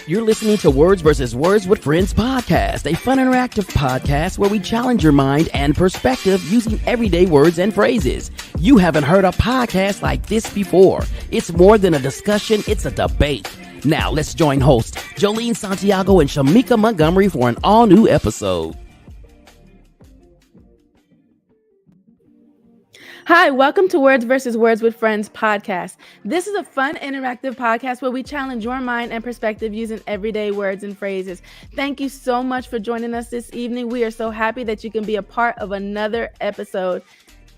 You're listening to Words vs. Words with Friends podcast, a fun interactive podcast where we challenge your mind and perspective using everyday words and phrases. You haven't heard a podcast like this before. It's more than a discussion, it's a debate. Now let's join hosts Joeleen Santiago and Shemeka Montgomery for an all-new episode. Hi, welcome to Words vs. Words with Friends podcast. This is a fun, interactive podcast where we challenge your mind and perspective using everyday words and phrases. Thank you so much for joining us this evening. We are so happy that you can be a part of another episode.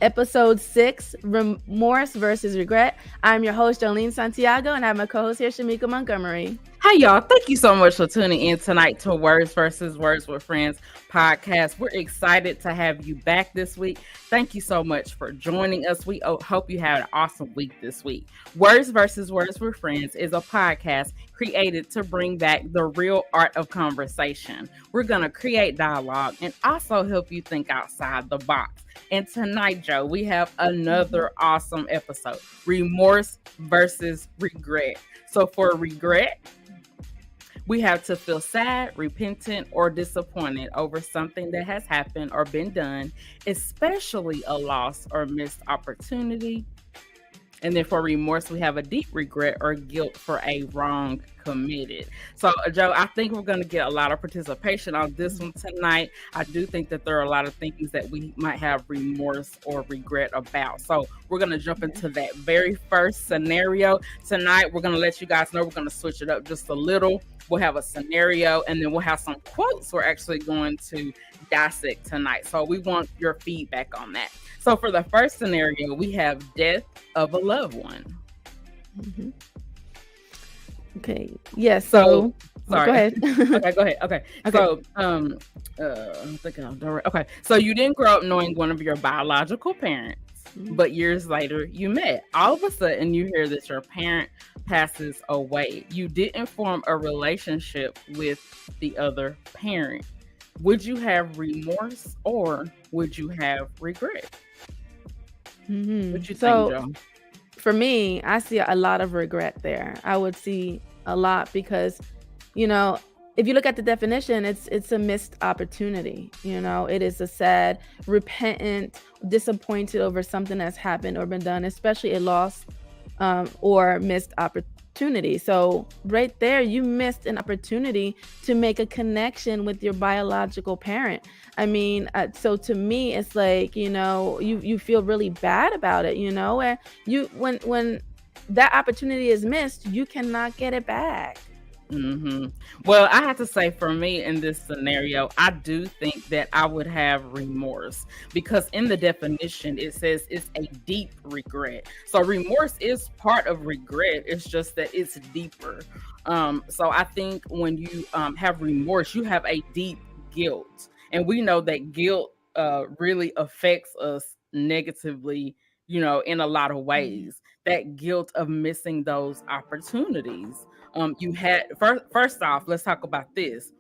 Episode 6, Remorse versus Regret. I'm your host, Joeleen Santiago, and I have my co-host here, Shemeka Montgomery. Hi, y'all. Thank you so much for tuning in tonight to Words vs. Words with Friends podcast. We're excited to have you back this week. Thank you so much for joining us. We hope you had an awesome week this week. Words vs. Words with Friends is a podcast created to bring back the real art of conversation. We're going to create dialogue and also help you think outside the box. And tonight, Joe, we have another awesome episode, Remorse versus Regret. So for regret, we have to feel sad, repentant, or disappointed over something that has happened or been done, especially a loss or missed opportunity. And then for remorse, we have a deep regret or guilt for a wrong committed. So, Joe, I think we're going to get a lot of participation on this one tonight. I do think that there are a lot of things that we might have remorse or regret about. So we're going to jump into that very first scenario. Tonight, we're going to let you guys know we're going to switch it up just a little. We'll have a scenario, and then we'll have some quotes we're actually going to dissect tonight. So we want your feedback on that. So for the first scenario, we have death of a loved one. Mm-hmm. Okay. Yes. So sorry. Go ahead. Okay, go ahead. Okay. So I think I'm done. Okay. So you didn't grow up knowing one of your biological parents, but years later you met. All of a sudden you hear that your parent passes away. You didn't form a relationship with the other parent. Would you have remorse or would you have regret? Mm-hmm. What you think, Joe? For me, I see a lot of regret there. I would see a lot because, you know, if you look at the definition, it's a missed opportunity. You know, it is a sad, repentant, disappointed over something that's happened or been done, especially a loss or missed opportunity. So right there, you missed an opportunity to make a connection with your biological parent. I mean, so to me, it's like, you know, you feel really bad about it, you know, and when that opportunity is missed, you cannot get it back. Mm-hmm. Well, I have to say for me in this scenario, I do think that I would have remorse because in the definition, it says it's a deep regret. So remorse is part of regret. It's just that it's deeper. So I think when you have remorse, you have a deep guilt. And we know that guilt really affects us negatively, you know, in a lot of ways. That guilt of missing those opportunities. You had first off, let's talk about this.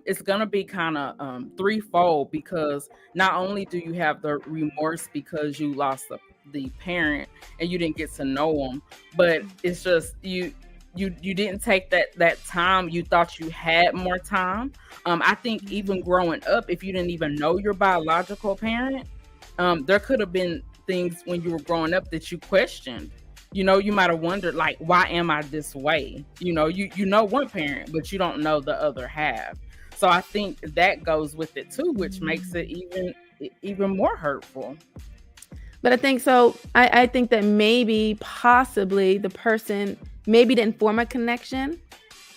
It's gonna be kind of threefold because not only do you have the remorse because you lost the parent and you didn't get to know them, but it's just you didn't take that time. You thought you had more time. I think even growing up, if you didn't even know your biological parent, there could have been things when you were growing up that you questioned. You know, you might have wondered, like, why am I this way? You know, you know one parent, but you don't know the other half. So I think that goes with it too, which makes it even more hurtful. But I think so. I think that possibly the person maybe didn't form a connection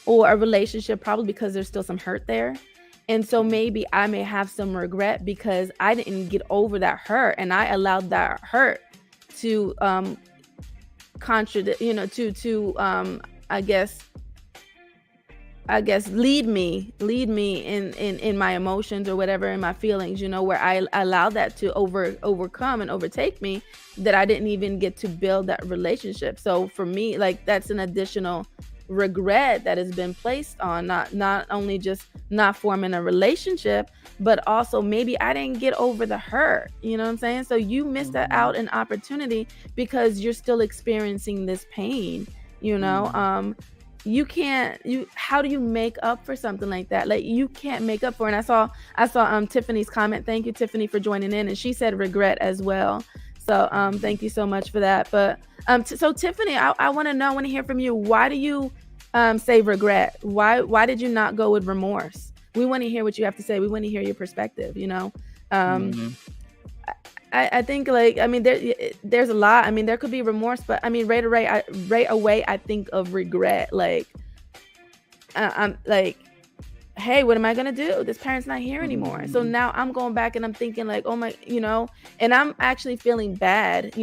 or a relationship, probably because there's still some hurt there. And so maybe I may have some regret because I didn't get over that hurt and I allowed that hurt to contradict, you know, I guess lead me in my emotions or whatever, in my feelings, you know, where I allow that to overcome and overtake me, that I didn't even get to build that relationship. So for me, like, that's an additional regret that has been placed on not only just not forming a relationship, but also maybe I didn't get over the hurt. You know what I'm saying? So you missed out an opportunity because you're still experiencing this pain, you know. how do you make up for something like that? Like, you can't make up for it. And I saw Tiffany's comment. Thank you, Tiffany, for joining in, and she said regret as well. So thank you so much for that. But so Tiffany, I want to hear from you. Why do you say regret? Why did you not go with remorse? We want to hear what you have to say. We want to hear your perspective, I think, like, I mean, there's a lot. I mean, there could be remorse, but I mean, right away, I think of regret. Like, I'm like, hey, what am I gonna do? This parent's not here anymore. So now I'm going back and I'm thinking, like, oh my, and I'm actually feeling bad,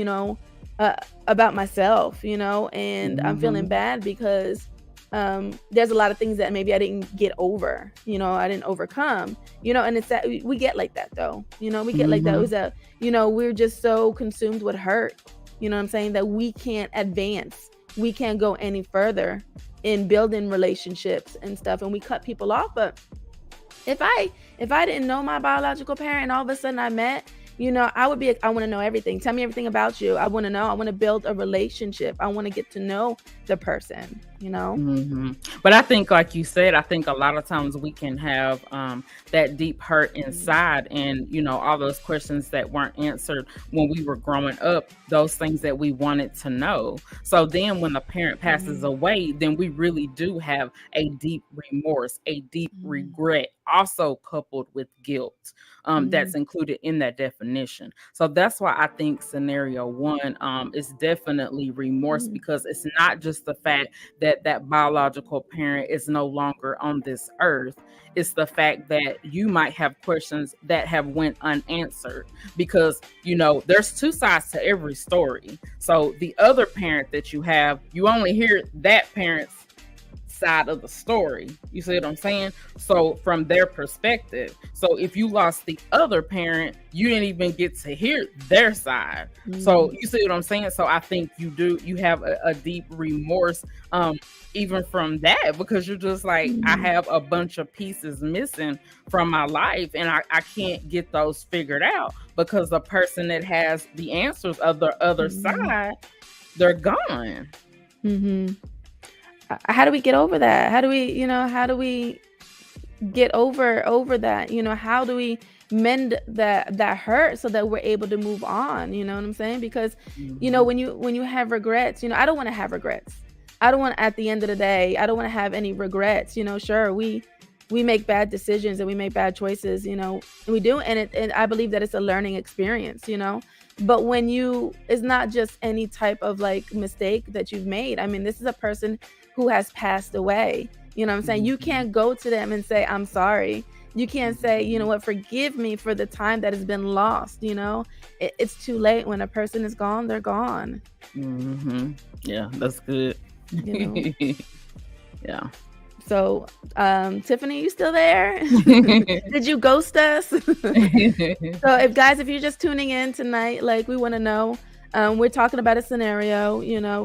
about myself, and I'm feeling bad because there's a lot of things that maybe I didn't get over, I didn't overcome, and it's that we get like that though, we get like those that, we're just so consumed with hurt, what I'm saying, that we can't advance, we can't go any further in building relationships and stuff, and we cut people off. But if I didn't know my biological parent and all of a sudden I met, I would be, I want to know everything. Tell me everything about you. I want to know. I want to build a relationship. I want to get to know the person, But I think, like you said, I think a lot of times we can have that deep hurt inside, and, all those questions that weren't answered when we were growing up, those things that we wanted to know. So then when the parent passes away, then we really do have a deep remorse, a deep regret, also coupled with guilt. That's included in that definition. So that's why I think scenario one is definitely remorse, because it's not just the fact that biological parent is no longer on this earth. It's the fact that you might have questions that have went unanswered, because there's two sides to every story. So the other parent that you have, you only hear that parent's side of the story. You see what I'm saying? So from their perspective, so if you lost the other parent, you didn't even get to hear their side. So you see what I'm saying? So I think you have a deep remorse even from that, because you're just like, I have a bunch of pieces missing from my life, and I can't get those figured out, because the person that has the answers of the other side, they're gone. How do we get over that? How do we get over that? How do we mend that hurt so that we're able to move on? You know what I'm saying? Because when you have regrets, I don't want to have regrets. I don't want, at the end of the day, I don't want to have any regrets. Sure, we make bad decisions and we make bad choices, and we do, and I believe that it's a learning experience, but when it's not just any type of like mistake that you've made. I mean, this is a person who has passed away. You know what I'm saying? You can't go to them and say, I'm sorry. You can't say, you know what, forgive me for the time that has been lost. It's too late. When a person is gone, they're gone. Yeah, that's good. Yeah. So, Tiffany, you still there? Did you ghost us? So if you're just tuning in tonight, like, we want to know, we're talking about a scenario,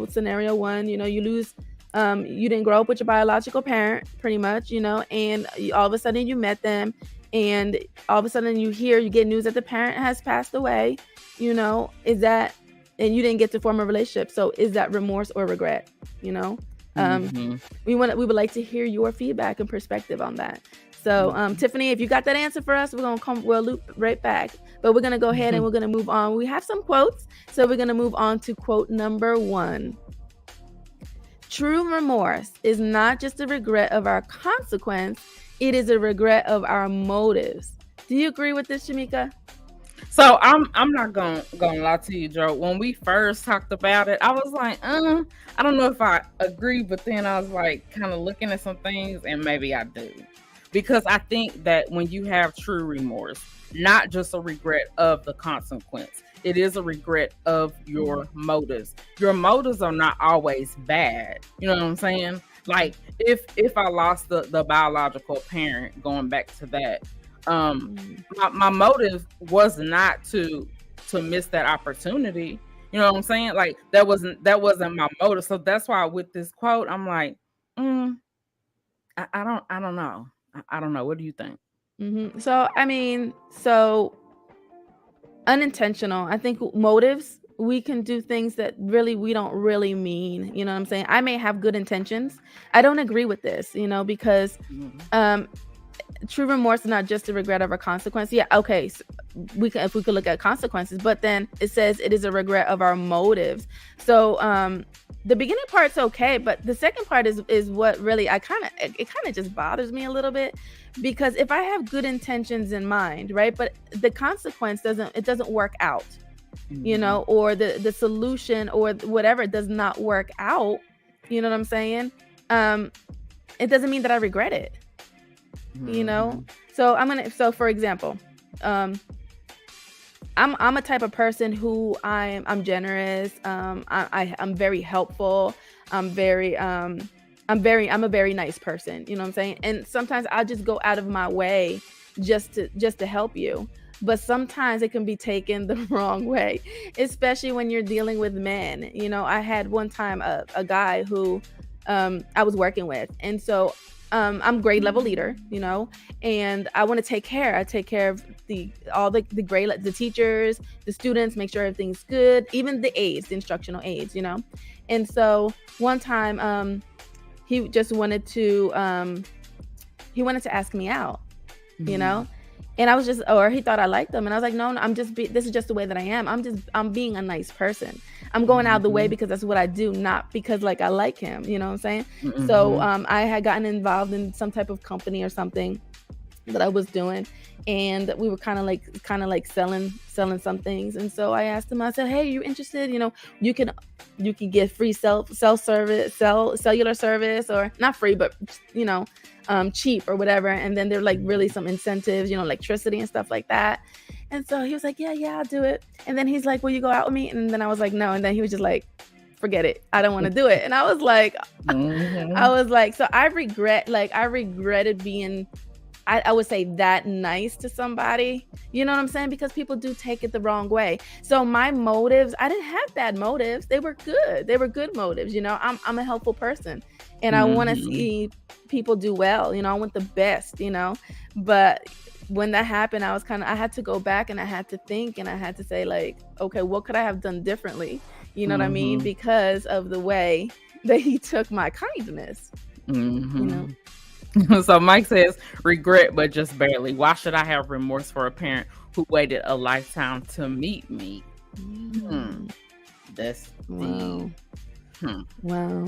scenario one, you lose, you didn't grow up with your biological parent, pretty much, and all of a sudden you met them, and all of a sudden you get news that the parent has passed away, is that, and you didn't get to form a relationship. So is that remorse or regret? We would like to hear your feedback and perspective on that. So Tiffany, if you got that answer for us, we'll loop right back. But we're gonna go ahead and we're gonna move on. We have some quotes, so we're gonna move on to quote number 1. True remorse is not just a regret of our consequence, it is a regret of our motives. Do you agree with this, Shemeka? So I'm not gonna lie to you, Joe. When we first talked about it, I was like, I don't know if I agree, but then I was like kind of looking at some things, and maybe I do. Because I think that when you have true remorse, not just a regret of the consequence, it is a regret of your motives. Your motives are not always bad. You know what I'm saying? Like, if I lost the biological parent, going back to that, my motive was not to miss that opportunity. You know what I'm saying? Like, that wasn't my motive. So that's why with this quote, I'm like, I don't know. I don't know. What do you think? So, I mean, unintentional. I think motives we can do things that really we don't really mean. You know what I'm saying? I may have good intentions. I don't agree with this, because um true remorse is not just a regret of a consequence. Yeah, okay. So if we could look at consequences, but then it says it is a regret of our motives. So the beginning part's okay, but the second part is what really it kind of just bothers me a little bit, because if I have good intentions in mind, right, but the consequence doesn't work out, or the solution or whatever does not work out, you know what I'm saying? It doesn't mean that I regret it. So for example, I'm a type of person who I'm generous. I'm very helpful. I'm a very nice person. You know what I'm saying? And sometimes I'll just go out of my way just to help you. But sometimes it can be taken the wrong way, especially when you're dealing with men. I had one time a guy who I was working with, and so I'm grade level leader, and I want to take care. I take care of all the grade, the teachers, the students, make sure everything's good, even the aides, the instructional aides, And so one time, he just wanted to ask me out, and I was or he thought I liked him, and I was like, no, this is just the way that I am. I'm being a nice person. I'm going out of the way because that's what I do, not because I like him. You know what I'm saying? So I had gotten involved in some type of company or something that I was doing, and we were kind of like selling some things. And so I asked him, I said, hey, you interested? You can get free cellular service, or not free, but cheap or whatever. And then there like really some incentives, electricity and stuff like that. And so he was like, yeah, I'll do it. And then he's like, will you go out with me? And then I was like, no. And then he was just like, forget it. I don't want to do it. And I was like, so I regretted being, I would say, that nice to somebody. You know what I'm saying? Because people do take it the wrong way. So my motives, I didn't have bad motives. They were good. They were good motives. I'm a helpful person, and I want to see people do well. I want the best, but when that happened, I had to go back, and I had to think, and I had to say, like, okay, what could I have done differently? You know what I mean? Because of the way that he took my kindness, So Mike says, regret, but just barely. Why should I have remorse for a parent who waited a lifetime to meet me? That's wow. Wow.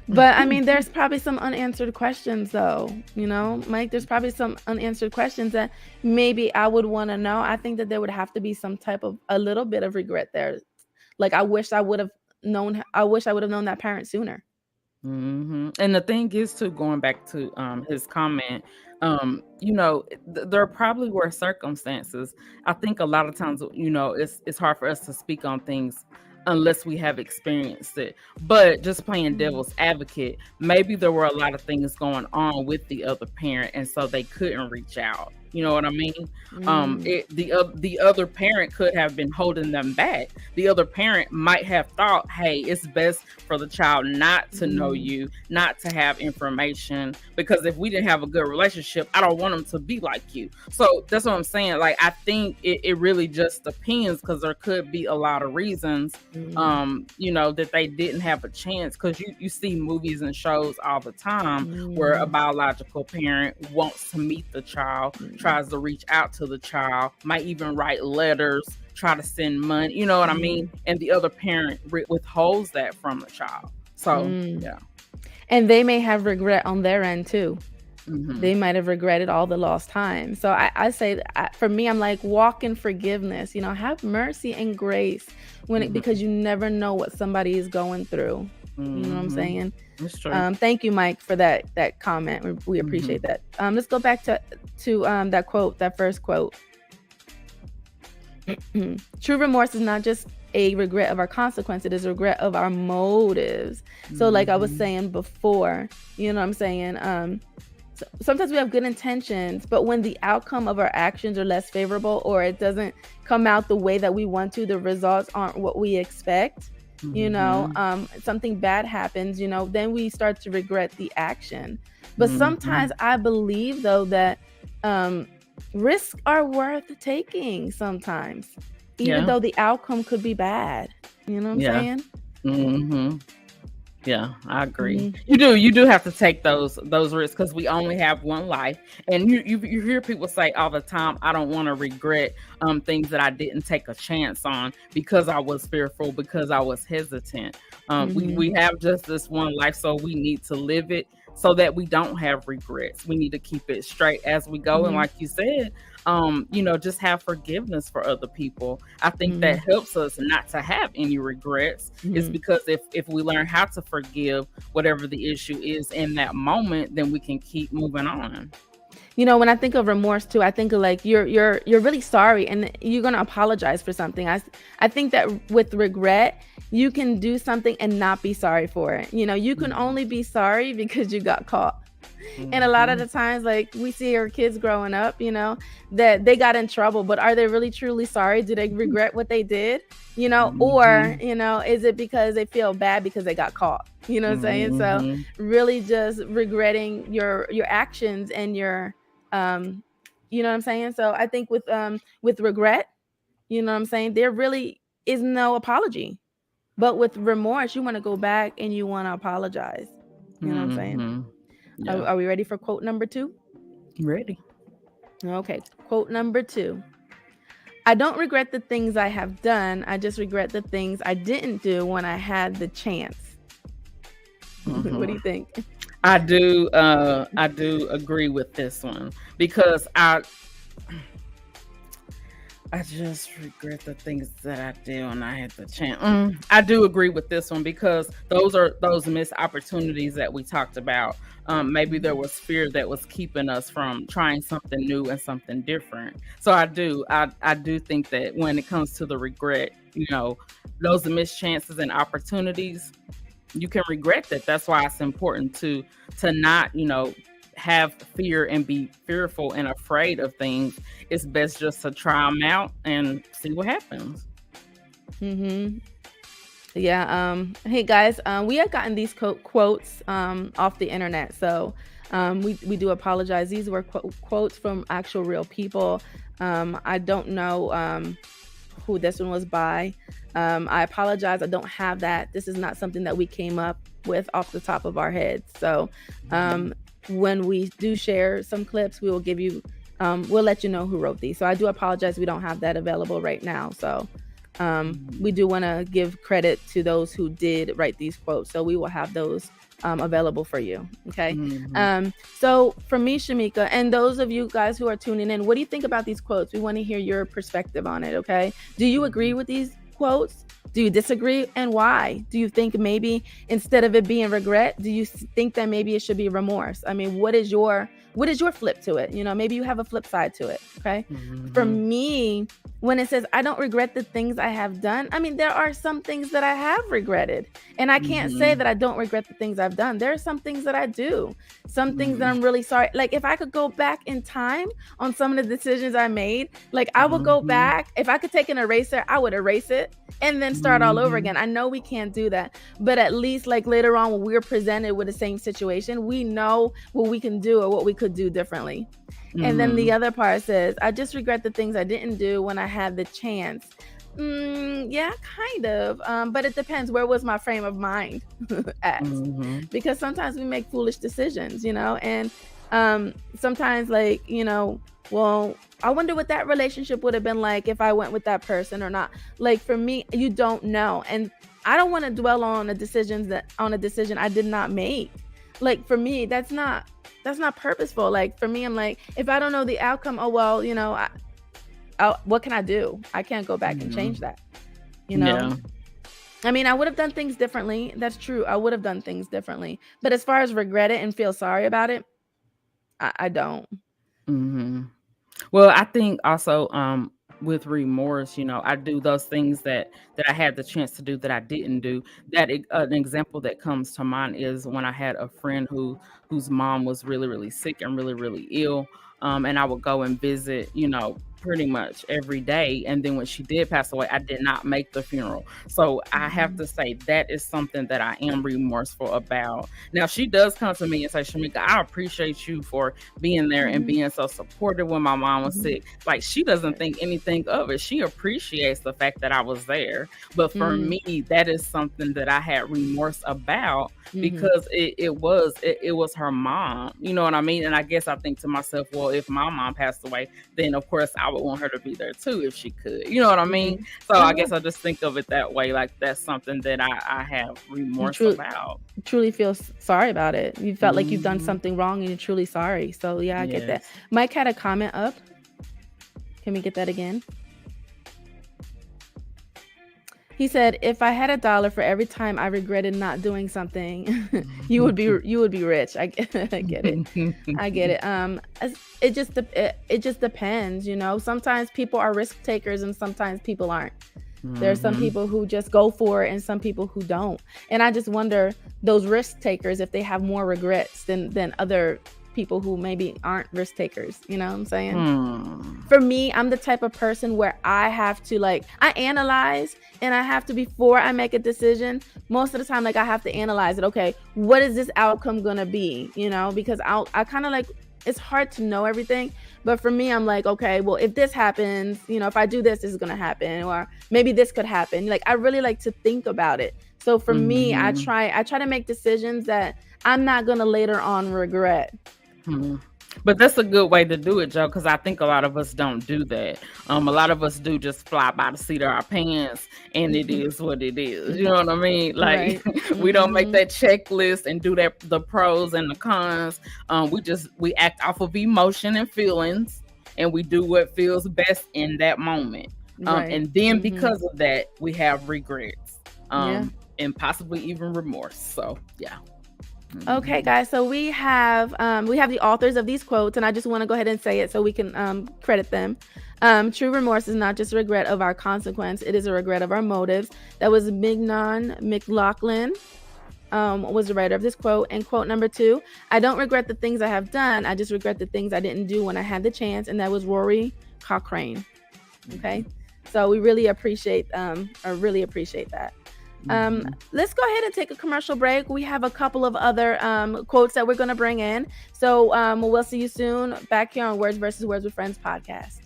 But I mean, there's probably some unanswered questions though, Mike, there's probably some unanswered questions that maybe I would want to know. I think that there would have to be some type of a little bit of regret there. Like, I wish I would have known that parent sooner. And the thing is, too, going back to his comment, there probably were circumstances. I think a lot of times, it's hard for us to speak on things unless we have experienced it. But just playing devil's advocate, maybe there were a lot of things going on with the other parent, and so they couldn't reach out. You know what I mean? The other parent could have been holding them back. The other parent might have thought, hey, it's best for the child not to know you, not to have information, because if we didn't have a good relationship, I don't want them to be like you. So that's what I'm saying. Like, I think it really just depends, because there could be a lot of reasons, that they didn't have a chance. Because you see movies and shows all the time where a biological parent wants to meet the child, tries to reach out to the child, might even write letters, try to send money, you know what I mean? And the other parent withholds that from the child. So, yeah. And they may have regret on their end too. They might have regretted all the lost time. So I say, for me, I'm like, walk in forgiveness, have mercy and grace because you never know what somebody is going through. You know what I'm saying? That's true. Thank you, Mike, for that comment. We appreciate that. Let's go back to that quote, that first quote. True remorse is not just a regret of our consequence, it is a regret of our motives. So like I was saying before, you know what I'm saying? Sometimes we have good intentions, but when the outcome of our actions are less favorable, or it doesn't come out the way that we want to, the results aren't what we expect, something bad happens, then we start to regret the action. But sometimes I believe, though, that risks are worth taking sometimes. even Yeah. though the outcome could be bad. You know what I'm Yeah. saying? Mm-hmm. Yeah, I agree. Hmm. You do have to take those risks because we only have one life. And you hear people say all the time, I don't want to regret things that I didn't take a chance on because I was fearful, because I was hesitant. Hmm. We have just this one life, so we need to live it so that we don't have regrets. We need to keep it straight as we go. And Hmm. like you said, just have forgiveness for other people. I think Hmm. that helps us not to have any regrets, is Hmm. because if we learn how to forgive whatever the issue is in that moment, then we can keep moving on. When I think of remorse too, I think of like you're really sorry and you're gonna apologize for something. I think that with regret, you can do something and not be sorry for it. You can Mhm. only be sorry because you got caught. And a lot of Mhm. the times, like we see our kids growing up, that they got in trouble, but are they really truly sorry? Do they regret what they did? Or, Mhm. is it because they feel bad because they got caught? You know what I'm saying? So Mhm. really just regretting your actions and your um you know what I'm saying? So I think with regret, you know what I'm saying, there really is no apology. But with remorse, you want to go back and you want to apologize. You know what I'm saying? Mhm. Are, Yeah. are we ready for quote number 2? Ready. Okay, quote number 2. I don't regret the things I have done. I just regret the things I didn't do when I had the chance. What do Mhm. you think? I do agree with this one because I just regret the things that I did when I had the chance. I do agree with this one because those are those missed opportunities that we talked about. Maybe there was fear that was keeping us from trying something new and something different. So I do think that when it comes to the regret, those missed chances and opportunities, you can regret that. That's why it's important to not, have fear and be fearful and afraid of things. It's best just to try them out and see what happens. Mm-hmm. Yeah. Hey guys, we had gotten these quotes off the internet, so we do apologize. These were quotes from actual real people. I don't know who this one was by. I apologize. I don't have that. This is not something that we came up with off the top of our heads. So Mhm. when we do share some clips, we will give you. We'll let you know who wrote these. So I do apologize. We don't have that available right now. So we Mhm. do want to give credit to those who did write these quotes. So we will have those available for you. Okay. Mhm. So for me, Shemeka, and those of you guys who are tuning in, what do you think about these quotes? We want to hear your perspective on it. Okay. Do you agree Mhm. with these quotes? Do you disagree, and why? Do you think maybe instead of it being regret, do you think that maybe it should be remorse? I mean, what is your flip to it? Maybe you have a flip side to it. Okay. For Mhm. me, when it says I don't regret the things I have done, I mean, there are some things that I have regretted. And I can't say Mhm. that I don't regret the things I've done. There are some things that I do, some things that Mhm. I'm really sorry. Like, if I could go back in time on some of the decisions I made, like, I would go Mhm. back. If I could take an eraser, I would erase it and then start all over again. Mhm. I know we can't do that, but at least, like, later on, when we're presented with the same situation, we know what we can do or what we could do differently. And then the Mhm. other part says, I just regret the things I didn't do when I had the chance. Yeah, kind of. But it depends. Where was my frame of mind at? Mhm. Because sometimes we make foolish decisions, and sometimes, like, well, I wonder what that relationship would have been like if I went with that person or not. Like, for me, you don't know. And I don't want to dwell on a decision I did not make. Like, for me, that's not purposeful. Like, for me, I'm like, if I don't know the outcome, oh well, what can I do? I can't go back and change Mhm. that. You know, Yeah. I mean, I would have done things differently. That's true. I would have done things differently. But as far as regret it and feel sorry about it, I don't. Mhm. Well, I think also with remorse, I do those things that I had the chance to do that I didn't do. An example that comes to mind is when I had a friend whose mom was really really sick and really really ill, and I would go and visit. pretty much every day. And then when she did pass away, I did not make the funeral. So I have to say that is something that I am remorseful about. Now, she does come to me and say, Shemeka, I appreciate you for being there and being so supportive when my mom was sick. Like, she doesn't think anything of it. She appreciates the fact that I was there. But for me, that is something that I had remorse about because it was her mom. You know what I mean? And I guess I think to myself, well, if my mom passed away, then of course I would want her to be there too if she could. You know what I mean? So I guess I just think of it that way. Like, that's something that I have remorse about. Truly feel sorry about it. You felt like you've done something wrong and you're truly sorry. So yeah, I get that. Mike had a comment up. Can we get that again? He said, "If I had $1 for every time I regretted not doing something, you would be rich." I get it. I get it. It just depends, you know. Sometimes people are risk takers and sometimes people aren't. There's some people who just go for it and some people who don't. And I just wonder, those risk takers, if they have more regrets than other people who maybe aren't risk takers. You know what I'm saying? For me, I'm the type of person where I have to, like, I analyze, and I have to, before I make a decision, most of the time, like, I have to analyze it. Okay, what is this outcome gonna be? You know, because I kind of like, it's hard to know everything, but for me, I'm like, okay, well, if this happens, you know, if I do this, this is gonna happen, or maybe this could happen. Like, I really like to think about it. So for me, I try to make decisions that I'm not gonna later on regret. But that's a good way to do it, Joe, because I think a lot of us don't do that. A lot of us do just fly by the seat of our pants, and it is what it is. You know what I mean? Like, we don't make that checklist and do that, the pros and the cons. We act off of emotion and feelings, and we do what feels best in that moment. And then because of that, we have regrets, and possibly even remorse. So yeah. Okay, guys, so we have the authors of these quotes, and I just want to go ahead and say it so we can credit them. True remorse is not just a regret of our consequence, it is a regret of our motives. That was Mignon McLaughlin, was the writer of this quote. And quote number 2, I don't regret the things I have done, I just regret the things I didn't do when I had the chance. And that was Rory Cochrane. Okay, so we really appreciate that. Let's go ahead and take a commercial break. We have a couple of other quotes that we're going to bring in. So we'll see you soon back here on Words versus Words with Friends podcast.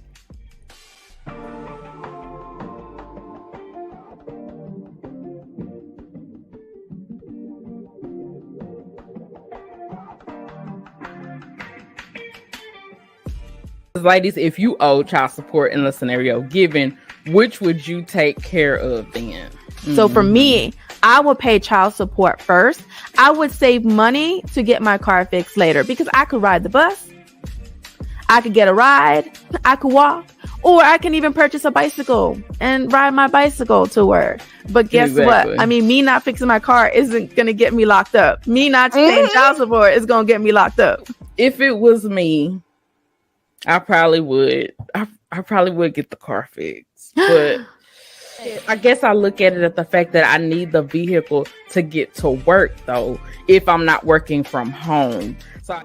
Ladies, if you owe child support in the scenario given, which would you take care of then? So for me, I would pay child support first. I would save money to get my car fixed later, because I could ride the bus, I could get a ride, I could walk, or I can even purchase a bicycle and ride my bicycle to work. But guess what? I mean, me not fixing my car isn't going to get me locked up. Me not paying child support is going to get me locked up. If it was me, I probably would. I probably would get the car fixed, but I guess I look at it at the fact that I need the vehicle to get to work, though, if I'm not working from home. So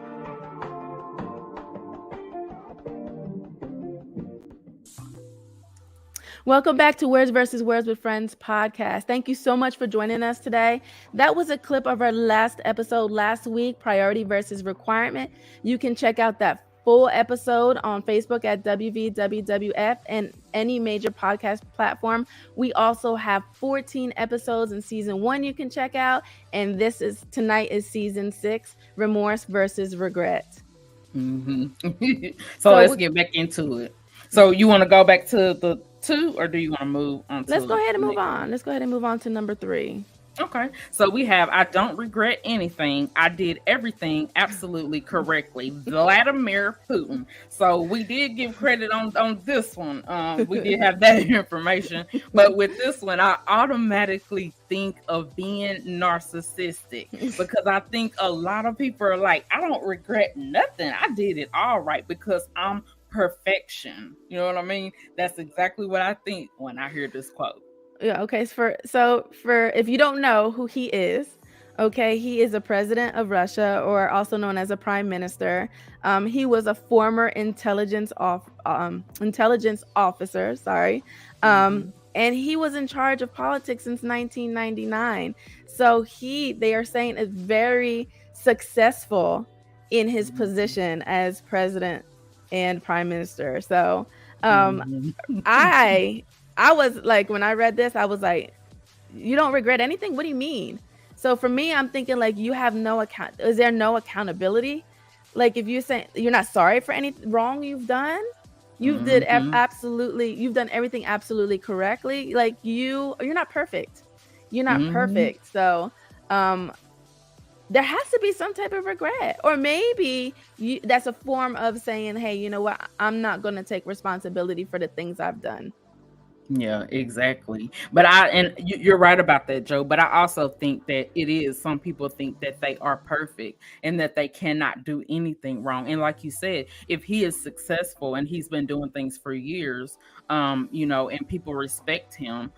welcome back to Words versus Words with Friends podcast. Thank you so much for joining us today. That was a clip of our last episode last week, Priority versus Requirement. You can check out that full episode on Facebook at WvWWF and any major podcast platform. We also have 14 episodes in season 1 you can check out, and tonight is season 6, Remorse versus Regret. So let's get back into it. So you want to go back to the 2, or do you want to move on? Let's go ahead and move on. Let's go ahead and move on to number 3. Okay, so we have, I don't regret anything. I did everything absolutely correctly. Vladimir Putin. So we did give credit on this one. We did have that information. But with this one, I automatically think of being narcissistic, because I think a lot of people are like, I don't regret nothing. I did it all right because I'm perfection. You know what I mean? That's exactly what I think when I hear this quote. Yeah. Okay. So for if you don't know who he is, Okay, he is a president of Russia, or also known as a prime minister. He was a former intelligence officer. Sorry, and he was in charge of politics since 1999. So they are saying, is very successful in his position as president and prime minister. So, I was like, when I read this, I was like, you don't regret anything? What do you mean? So for me, I'm thinking like, you have no account. Is there no accountability? Like, if you say you're not sorry for any wrong you've done, you've done everything absolutely correctly. Like, you're not perfect. You're not perfect. So, there has to be some type of regret, or maybe that's a form of saying, hey, you know what? I'm not going to take responsibility for the things I've done. Yeah, exactly. But you're right about that, Joe. But I also think that some people think that they are perfect and that they cannot do anything wrong. And like you said, if he is successful and he's been doing things for years, and people respect him,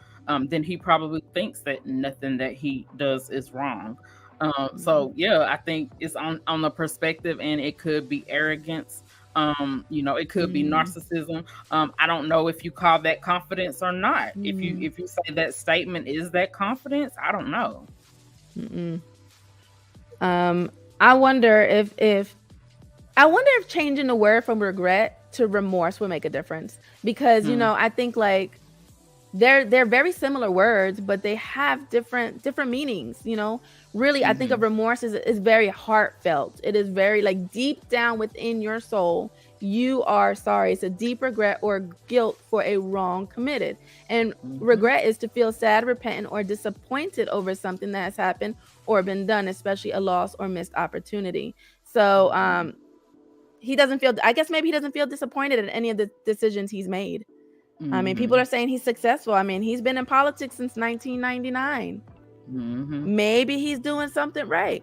then he probably thinks that nothing that he does is wrong. So yeah, I think it's on the perspective, and it could be arrogance. It could be narcissism. I don't know if you call that confidence or not. If you say that statement is that confidence, I don't know. I wonder if changing the word from regret to remorse would make a difference, because I think like they're very similar words, but they have different meanings. Really, I think of remorse is very heartfelt. It is very like deep down within your soul, you are sorry. It's a deep regret or guilt for a wrong committed. And regret is to feel sad, repentant, or disappointed over something that has happened or been done, especially a loss or missed opportunity. So he doesn't feel, I guess maybe he doesn't feel disappointed at any of the decisions he's made. I mean, people are saying he's successful. I mean, he's been in politics since 1999. Maybe he's doing something right.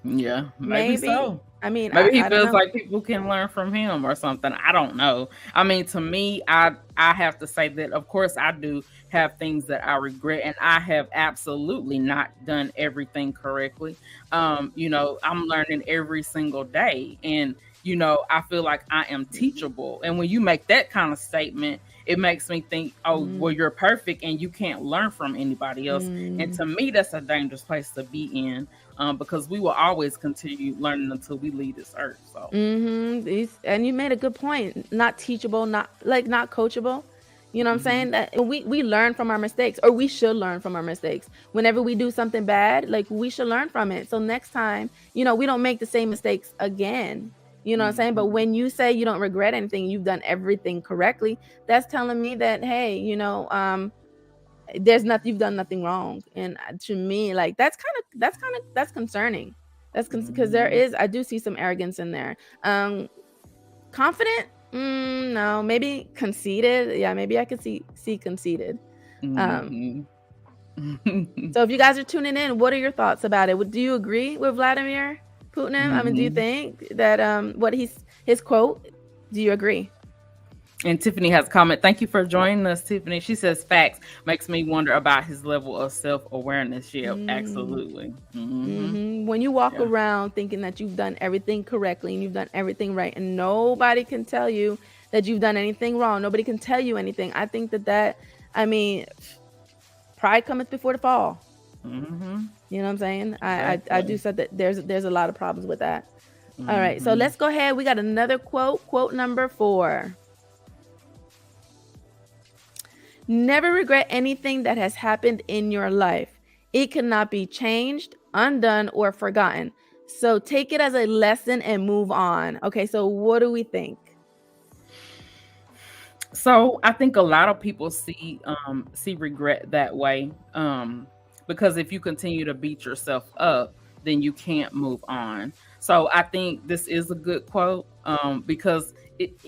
Yeah, maybe so. I mean, maybe he feels like people can learn from him or something. I don't know. I mean, to me, I have to say that, of course, I do have things that I regret, and I have absolutely not done everything correctly. I'm learning every single day, and I feel like I am teachable. And when you make that kind of statement, it makes me think, well, you're perfect and you can't learn from anybody else. And to me, that's a dangerous place to be in, because we will always continue learning until we leave this earth. So, and you made a good point. Not teachable, not coachable. You know what I'm saying? That we learn from our mistakes, or we should learn from our mistakes. Whenever we do something bad, like, we should learn from it. So next time, we don't make the same mistakes again. You know what I'm saying? But when you say you don't regret anything, you've done everything correctly, that's telling me that, hey, you've done nothing wrong. And to me, like, that's concerning. That's because I do see some arrogance in there. Confident? No, maybe conceited. Yeah, maybe I could see conceited. So if you guys are tuning in, what are your thoughts about it? Do you agree with Vladimir Putin? I mean, do you think that what his quote, do you agree? And Tiffany has a comment. Thank you for joining us, Tiffany. She says, facts makes me wonder about his level of self-awareness. Yeah, absolutely. When you walk around thinking that you've done everything correctly and you've done everything right, and nobody can tell you that you've done anything wrong, nobody can tell you anything, I think that pride cometh before the fall. You know what I'm saying? Exactly. I do say that there's a lot of problems with that. All right, so let's go ahead. We got another quote number 4. Never regret anything that has happened in your life. It cannot be changed, undone, or forgotten. So take it as a lesson and move on. Okay, so what do we think? So I think a lot of people see regret that way. Because if you continue to beat yourself up, then you can't move on. So I think this is a good quote, because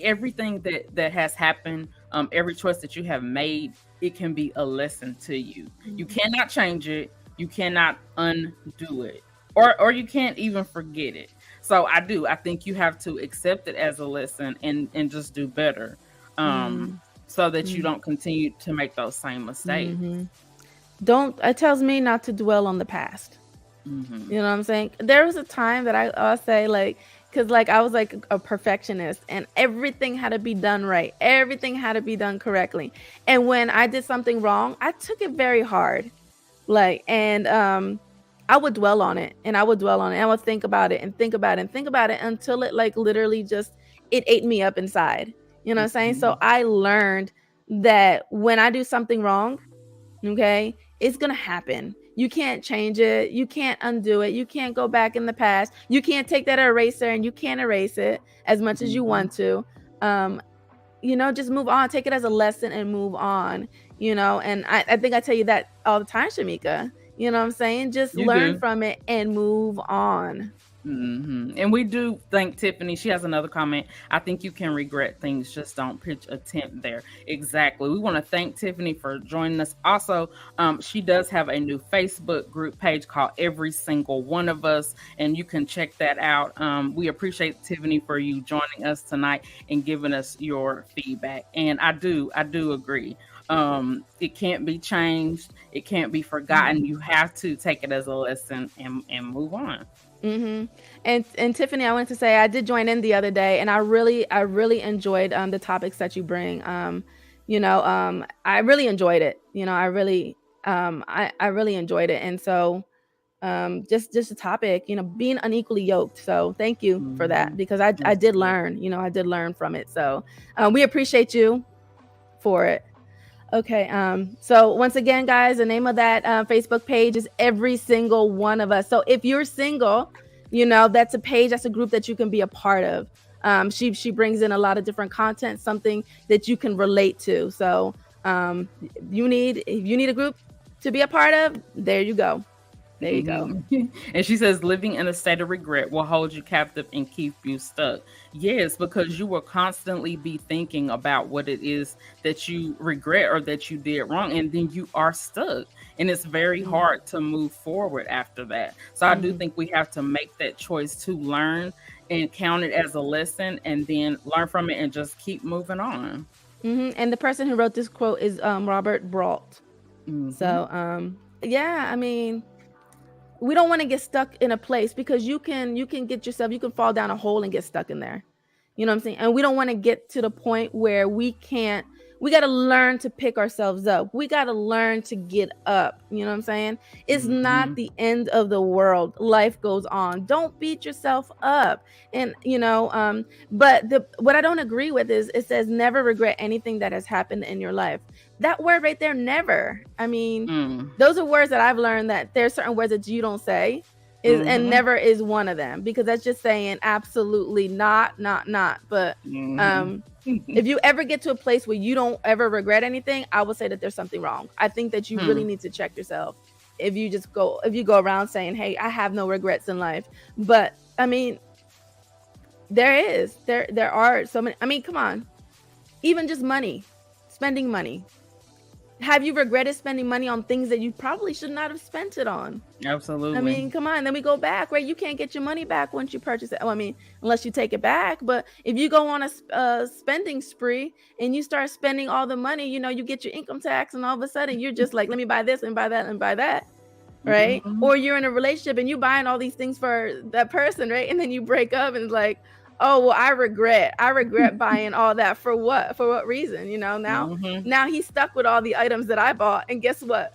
everything that has happened, every choice that you have made, it can be a lesson to you. You cannot change it. You cannot undo it, or you can't even forget it. So I think you have to accept it as a lesson and just do better, so that you don't continue to make those same mistakes. It tells me not to dwell on the past. Mm-hmm. You know what I'm saying? There was a time that I'll say like, because like I was like a perfectionist and everything had to be done right. Everything had to be done correctly. And when I did something wrong, I took it very hard. Like, and I would dwell on it and I would dwell on it. And I would think about it and think about it and think about it until it like literally just it ate me up inside. You know what I'm saying? So I learned that when I do something wrong, okay, it's gonna happen. You can't change it, you can't undo it, you can't go back in the past, you can't take that eraser and you can't erase it as much as you want to. um just move on, take it as a lesson and move on. And I think I tell you that all the time, Shemeka. You know what I'm saying? Just You learn do. from it and move on. And we do thank Tiffany. She has another comment. I think you can regret things, just don't pitch a tent there. Exactly. We want to thank Tiffany for joining us. Also, she does have a new Facebook group page called Every Single One of Us, and you can check that out. We appreciate Tiffany for you joining us tonight and giving us your feedback. And I do agree. It can't be changed. It can't be forgotten. You have to take it as a lesson and move on. And Tiffany, I wanted to say I did join in the other day, and I really enjoyed the topics that you bring. I really enjoyed it. I really enjoyed it, and so just a topic, being unequally yoked. So thank you for that, because I did learn. I did learn from it. So we appreciate you for it. Okay. So once again, guys, the name of that Facebook page is Every Single One of Us. So if you're single, that's a page, that's a group that you can be a part of. She brings in a lot of different content, something that you can relate to. So if you need a group to be a part of, there you go. There you go. And she says, living in a state of regret will hold you captive and keep you stuck. Yes, because you will constantly be thinking about what it is that you regret or that you did wrong, and then you are stuck. And it's very hard to move forward after that. So I do think we have to make that choice to learn and count it as a lesson, and then learn from it and just keep moving on. And the person who wrote this quote is Robert Brault. So yeah, I mean, we don't want to get stuck in a place, because you can fall down a hole and get stuck in there. You know what I'm saying? And we don't want to get to the point where we got to learn to pick ourselves up. We got to learn to get up. You know what I'm saying? It's not the end of the world. Life goes on. Don't beat yourself up. And, but what I don't agree with is it says never regret anything that has happened in your life. That word right there, never. I mean, those are words that I've learned, that there's certain words that you don't say. And never is one of them, because that's just saying absolutely not. But if you ever get to a place where you don't ever regret anything, I would say that there's something wrong. I think that you really need to check yourself. If you go around saying, hey, I have no regrets in life. But I mean, there are so many. I mean, come on, even just spending money. Have you regretted spending money on things that you probably should not have spent it on? Absolutely. I mean, come on. Then we go back, right? You can't get your money back once you purchase it. Well, I mean, unless you take it back. But if you go on a spending spree and you start spending all the money, you get your income tax, and all of a sudden you're just like, let me buy this and buy that and buy that, right? Or you're in a relationship and you buying all these things for that person, right? And then you break up and it's like, oh, well, I regret buying all that. For what reason? Now he's stuck with all the items that I bought, and guess what?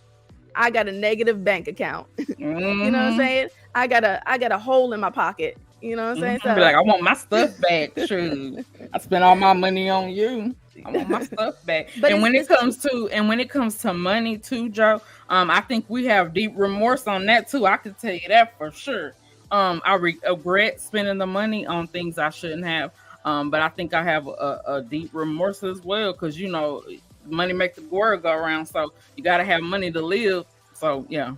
I got a negative bank account. You know what I'm saying? I got a hole in my pocket. You know what I'm saying? So, be like, I want my stuff back. True. I spent all my money on you. I want my stuff back. But when it comes to money too, Joe, I think we have deep remorse on that too. I can tell you that for sure. I regret spending the money on things I shouldn't have. But I think I have a deep remorse as well, because money makes the world go around. So you got to have money to live. So yeah.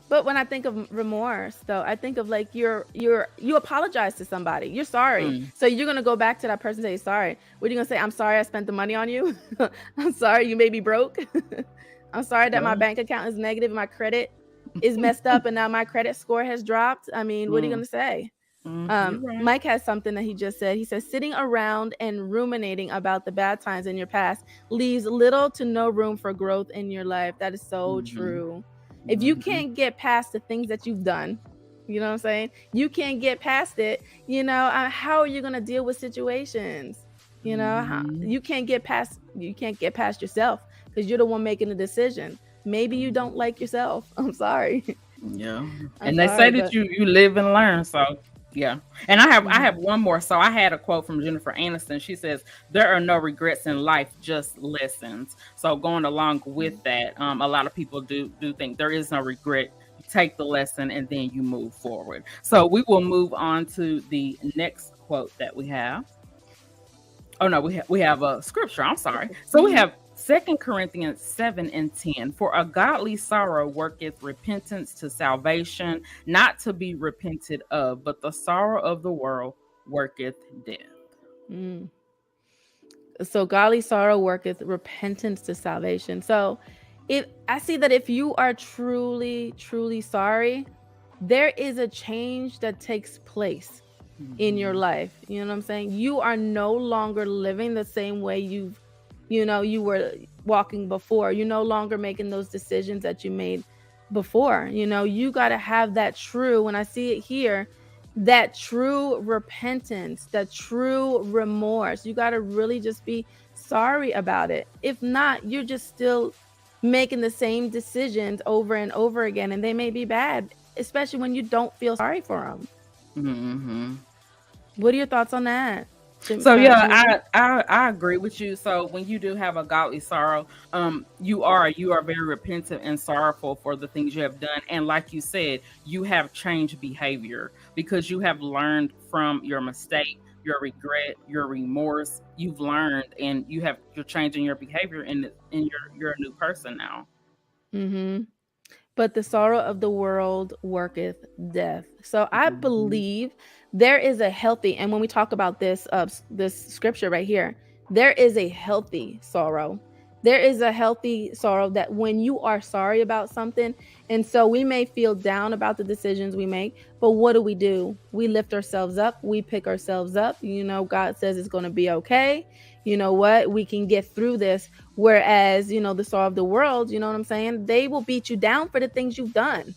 But when I think of remorse, though, I think of like you apologize to somebody. You're sorry. So you're gonna go back to that person and say sorry. What are you gonna say? I'm sorry I spent the money on you. I'm sorry you made me broke. I'm sorry that my bank account is negative and my credit is messed up and now my credit score has dropped. I mean, what are you gonna say? Right. Mike has something that he just said. He says, sitting around and ruminating about the bad times in your past leaves little to no room for growth in your life. That is so true. If you can't get past the things that you've done, You know what I'm saying? You can't get past it. How are you going to deal with situations? You can't get past yourself because you're the one making the decision. Maybe you don't like yourself. I'm sorry. Yeah. I'm And they say sorry, that but you live and learn. So yeah. And I have one more. So I had a quote from Jennifer Aniston. She says, "There are no regrets in life, just lessons." So going along with that, a lot of people do think there is no regret. You take the lesson and then you move forward. So we will move on to the next quote that we have. Oh no, we have a scripture. I'm sorry. So we have 2 Corinthians 7:10. For a godly sorrow worketh repentance to salvation, not to be repented of, but the sorrow of the world worketh death. Mm. So godly sorrow worketh repentance to salvation. So if I see that if you are truly, truly sorry, there is a change that takes place in your life. You know what I'm saying? You are no longer living the same way you were walking before. You're no longer making those decisions that you made before. You got to have that true, when I see it here, that true repentance, that true remorse. You got to really just be sorry about it. If not, you're just still making the same decisions over and over again, and they may be bad, especially when you don't feel sorry for them. Mm-hmm. What are your thoughts on that? So yeah, I agree with you. So when you do have a godly sorrow, you are very repentant and sorrowful for the things you have done, and like you said, you have changed behavior because you have learned from your mistake, your regret, your remorse. You've learned, and you're changing your behavior, and you're a new person now. Mm-hmm. But the sorrow of the world worketh death. So I believe there is a healthy, and when we talk about this scripture right here, there is a healthy sorrow. There is a healthy sorrow that when you are sorry about something, and so we may feel down about the decisions we make, but what do? We lift ourselves up. We pick ourselves up. God says it's going to be okay. You know what? We can get through this. Whereas, the sorrow of the world, you know what I'm saying? They will beat you down for the things you've done.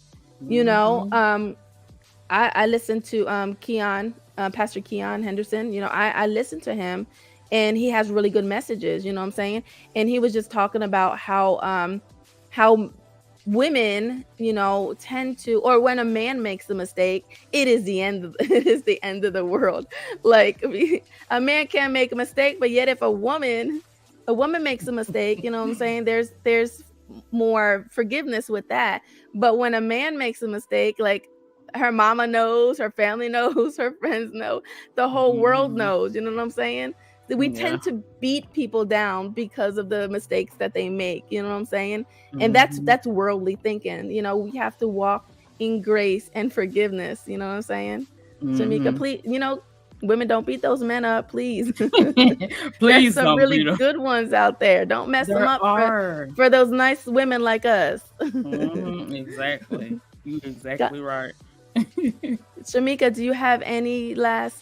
I listened to Pastor Keon Henderson. I listened to him, and he has really good messages, you know what I'm saying? And he was just talking about how women, tend to, or when a man makes a mistake, it is the end of the world. Like, a man can make a mistake, but yet if a woman makes a mistake, you know what I'm saying, there's more forgiveness with that. But when a man makes a mistake, like, her mama knows, her family knows, her friends know, the whole world knows, you know what I'm saying? We tend to beat people down because of the mistakes that they make, you know what I'm saying? And that's worldly thinking. We have to walk in grace and forgiveness, you know what I'm saying? Shemeka, please, women, don't beat those men up, please. Please, there's some really good ones out there. Don't mess them up for those nice women like us. Exactly. You're exactly right. Shemeka, do you have any last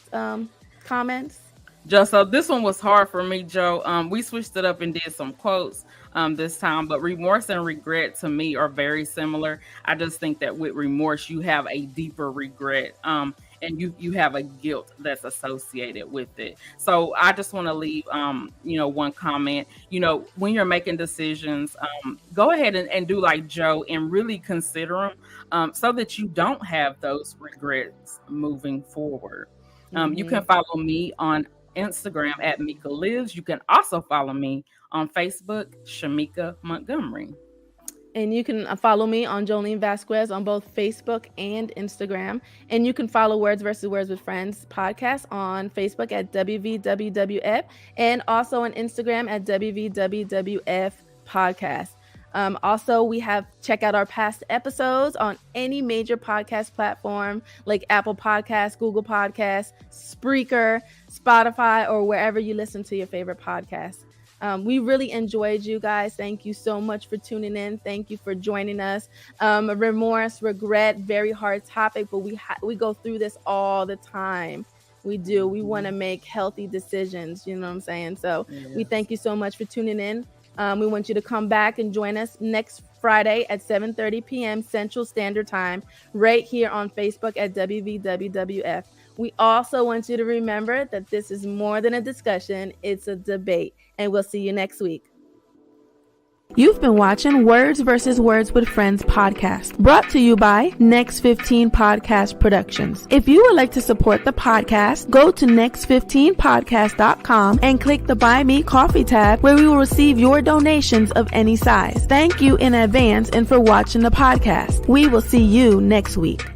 comments? Joe, so this one was hard for me, Joe. We switched it up and did some quotes this time, but remorse and regret to me are very similar. I just think that with remorse, you have a deeper regret, and you have a guilt that's associated with it. So I just want to leave, one comment. When you're making decisions, go ahead and do like Joe and really consider them, so that you don't have those regrets moving forward. You can follow me on Instagram at Mika Lives. You can also follow me on Facebook, Shemeka Montgomery. And you can follow me on Joeleen Vasquez on both Facebook and Instagram. And you can follow Words versus Words with Friends podcast on Facebook at WvWWF and also on Instagram at WvWWF podcast. Also, check out our past episodes on any major podcast platform like Apple Podcasts, Google Podcasts, Spreaker, Spotify, or wherever you listen to your favorite podcasts. We really enjoyed you guys. Thank you so much for tuning in. Thank you for joining us. Remorse, regret, very hard topic, but we go through this all the time. We do. We want to make healthy decisions. You know what I'm saying? So we thank you so much for tuning in. We want you to come back and join us next Friday at 7:30 p.m. Central Standard Time, right here on Facebook at WvWWF. We also want you to remember that this is more than a discussion, it's a debate. And we'll see you next week. You've been watching Words vs. Words with Friends podcast, brought to you by Next 15 Podcast Productions. If you would like to support the podcast, go to next15podcast.com and click the Buy Me Coffee tab, where we will receive your donations of any size. Thank you in advance and for watching the podcast. We will see you next week.